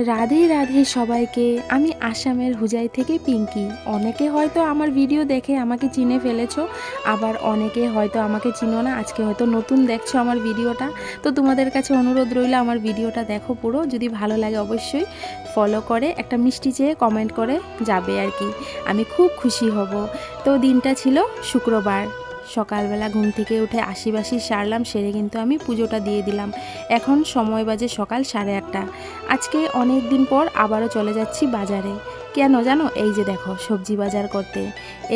রাধে রাধে সবাইকে। আমি আসামের হুজাই থেকে পিঙ্কি। অনেকে হয়তো আমার ভিডিও দেখে আমাকে চিনে ফেলেছো, আবার অনেকে হয়তো আমাকে চিনো না, আজকে হয়তো নতুন দেখছো আমার ভিডিওটা। তো তোমাদের কাছে অনুরোধ রইল আমার ভিডিওটা দেখো পুরো, যদি ভালো লাগে অবশ্যই ফলো করে একটা মিষ্টি চেয়ে কমেন্ট করে যাবে আর কি, আমি খুব খুশি হব। তো দিনটা ছিল শুক্রবার, সকালবেলা ঘুম থেকে উঠে আশিবাসি সারলাম, সেরে কিন্তু আমি পুজোটা দিয়ে দিলাম। এখন সময় বাজে সকাল 8:30। আজকে অনেক দিন পর আবারও চলে যাচ্ছি বাজারে। কেন জানো? এই যে দেখো, সবজি বাজার করতে।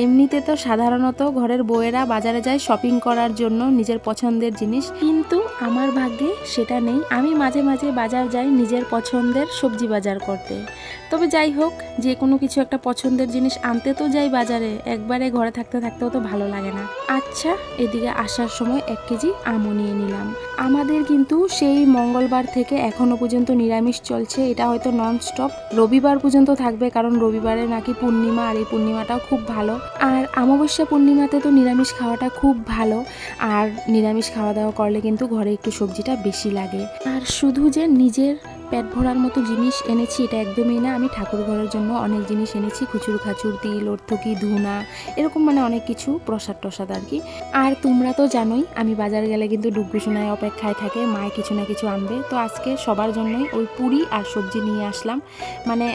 এমনিতে তো সাধারণত ঘরের বউয়েরা বাজারে যায় শপিং করার জন্য নিজের পছন্দের জিনিস, কিন্তু আমার ভাগ্যে সেটা নেই। আমি মাঝে মাঝে বাজার যাই নিজের পছন্দের সবজি বাজার করতে। তবে যাই হোক, যে কোনো কিছু একটা পছন্দের জিনিস আনতে তো যাই বাজারে, একবারে ঘরে থাকতে থাকতেও তো ভালো লাগে না। আচ্ছা, এদিকে আসার সময় 1 কেজি আমও নিয়ে নিলাম। আমাদের কিন্তু সেই মঙ্গলবার থেকে এখনো পর্যন্ত নিরামিষ চলছে, এটা হয়তো নন স্টপ রবিবার পর্যন্ত থাকবে, কারণ রবিবারে নাকি পূর্ণিমা, আর এই পূর্ণিমাটাও খুব ভালো। আর অমাবস্যা পূর্ণিমাতে তো নিরামিষ খাওয়াটা খুব ভালো, আর নিরামিষ খাওয়া দাওয়া করলে কিন্তু ঘরে একটু সবজিটা বেশি লাগে। আর শুধু যে নিজের পেট ভরার মতো জিনিস এনেছি এটা একদমই না, আমি ঠাকুর ঘরের জন্য অনেক জিনিস এনেছি, খুচুর খাচুর, তিল, অর্থকি, ধুনা, এরকম মানে অনেক কিছু, প্রসাদ টসাদ আর কি। আর তোমরা তো জানোই আমি বাজারে গেলে কিন্তু ডুগ্গু সোনায় অপেক্ষায় থাকে, মায়ে কিছু না কিছু আনবে। তো আজকে সবার জন্যই ওই পুরি আর সবজি নিয়ে আসলাম। মানে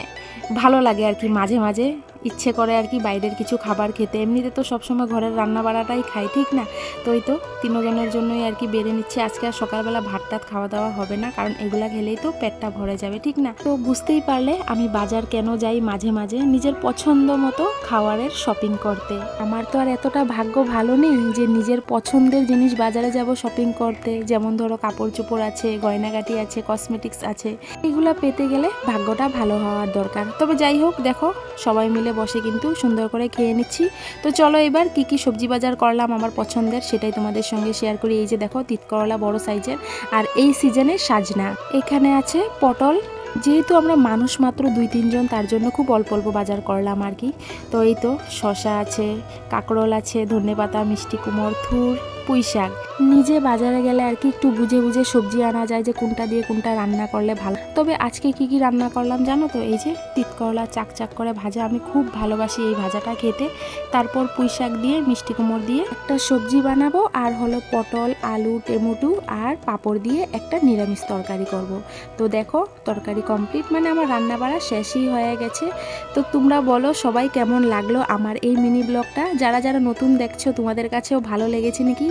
ভালো লাগে আর কি, মাঝে মাঝে ইচ্ছে করে আর কি বাইরের কিছু খাবার খেতে। এমনিতে তো সবসময় ঘরের রান্না বাড়াটাই খাই, ঠিক না? তো এই তো 3 জনের জন্যই আর কি বেড়ে নিচ্ছে। আজকে আর সকালবেলা ভাত টাত খাওয়া দাওয়া হবে না, কারণ এগুলা খেলেই তো পেটটা ভরে যাবে, ঠিক না? তো বুঝতেই পারলে আমি বাজার কেন যাই মাঝে মাঝে, নিজের পছন্দ মতো খাবারের শপিং করতে। আমার তো আর এতটা ভাগ্য ভালো নেই যে নিজের পছন্দের জিনিস বাজারে যাব শপিং করতে। যেমন ধরো কাপড় চোপড় আছে, গয়নাগাটি আছে, কসমেটিক্স আছে, এগুলা পেতে গেলে ভাগ্যটা ভালো হওয়ার দরকার। তবে যাই হোক, দেখো সবাই মিলে বসে কিন্তু সুন্দর করে খেয়ে নিচ্ছি। তো চলো এবার কি কি সবজি বাজার করলাম আমার পছন্দের সেটাই তোমাদের সঙ্গে শেয়ার করি। এই যে দেখো, তিত করলা বড় সাইজের, আর এই সিজনের সাজনা। এখানে আছে পটল। যেহেতু আমরা মানুষ মাত্র 2-3 জন, তার জন্য খুব অল্প অল্প বাজার করলাম আর কি। তো এই তো শসা আছে, কাঁকরোল আছে, ধনেপাতা, মিষ্টি কুমড়, থুর, পুঁই শাক। নিজে বাজারে গেলে আর কি একটু বুঝে বুঝে সবজি আনা যায়, যে কোনটা দিয়ে কোনটা রান্না করলে ভালো। তবে আজকে কি কি রান্না করলাম জানো তো? এই যে তিত করলা চাক চাক করে ভাজা, আমি খুব ভালোবাসি এই ভাজাটা খেতে। তারপর পুঁই শাক দিয়ে, মিষ্টি কুমড় দিয়ে একটা সবজি বানাবো, আর হলো পটল, আলু, টমেটো আর পাঁপড় দিয়ে একটা নিরামিষ তরকারি করব। তো দেখো তরকারি কমপ্লিট, মানে আমার রান্না বাড়া শেষই হয়ে গেছে। তো তোমরা বলো সবাই কেমন লাগলো আমার এই মিনি ব্লগটা? যারা যারা নতুন দেখছো তোমাদের কাছেও ভালো লেগেছে নাকি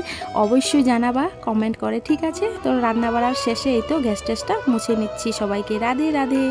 অবশ্যই জানাবা কমেন্ট করে, ঠিক আছে? তো রান্না বাড়ার শেষে এই তো গ্যাস টেসটা মুছে নিচ্ছি। সবাইকে রাধে রাধে।